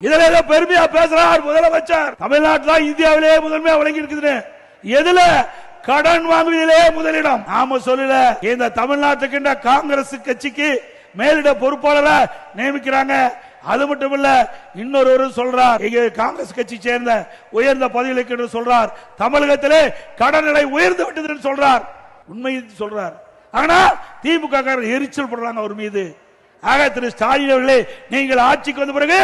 இதுல ஏதோ பெருமையா பேசுறார் முதலமைச்சர். தமிழ்நாட்டில் இந்தியாவிலேயே முதன்மையா வழங்கி இருக்குது. எதுல? கடன் வாங்குவதிலே முதலிடம். நாம சொல்லல. இந்த தமிழ்நாட்டுக்கு காங்கிரஸ் கட்சிக்கு மேலிட பொறுப்பாளரை நியமிக்கிறாங்க. அது மட்டும் இல்ல, இன்னொரு சொல்றார், காங்கிரஸ் கட்சி சேர்ந்த உயர்ந்த பதவிகளுக்கு சொல்றார், தமிழகத்திலே கடன் நிலை உயர்ந்து விட்டது சொல்றார். உண்மை சொல்றார். ஆனா திமுக எரிச்சல் படுறாங்க அவர் மீது. ஆக திரு ஸ்டாலின் அவர்களே, நீங்கள் ஆட்சிக்கு வந்த பிறகு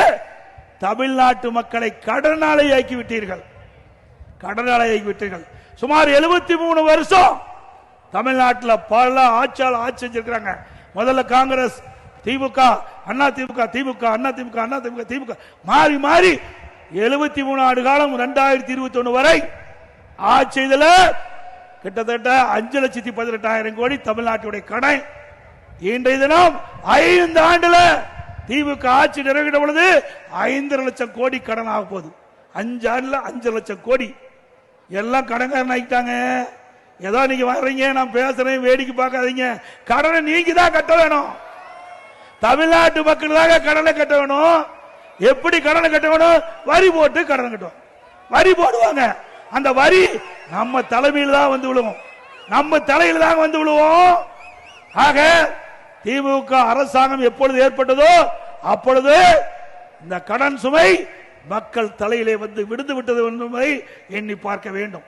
தமிழ்நாட்டு மக்களை கடனாளி ஆக்கி விட்டீர்கள். கடனாளி ஆக்கி விட்டீர்கள். சுமார் 73 வருஷம் தமிழ்நாட்டில் பல ஆட்சியாளர் ஆட்சி செஞ்சிருக்கிறாங்க. முதல்ல காங்கிரஸ், திமுக, அண்ணா திமுக, திமுக, அண்ணா திமுக, அண்ணா திமுக, திமுக மாறி மாறி 73 ஆண்டு காலம் 2021 வரை ஆட்சி செய்தல கிட்டத்தட்ட 5,18,000 கோடி தமிழ்நாட்டுடைய கடன். இன்றைய தினம் 5 ஆண்டுல திமுக ஆட்சி நிறைவேற்ற பொழுது 5,5 லட்சம் கோடி கடன் ஆக போகுது. 5 ஆண்டுல 5 லட்சம் கோடி. எல்லாம் கடன்காரன் ஆகிட்டாங்க. ஏதோ நீங்க வர்றீங்க, நான் பேசுறேன், வேடிக்கை பார்க்காதீங்க. கடனை நீங்க தான் கட்ட வேணும். தமிழ்நாட்டு மக்கள் தான் கடனை கட்ட வேணும். எப்படி கடனை கட்ட வேணும்? வரி போட்டு கடனை கட்டுவோம். வரி போடுவாங்க. அந்த வரி நம்ம தலைமையில் தான் வந்து விழுவோம். நம்ம தலையில் தான் வந்து விழுவோம். ஆக திமுக அரசாங்கம் எப்பொழுது ஏற்பட்டதோ அப்பொழுது இந்த கடன் சுமை மக்கள் தலையிலே வந்து விடுந்து விட்டது என்பதை எண்ணி பார்க்க வேண்டும்.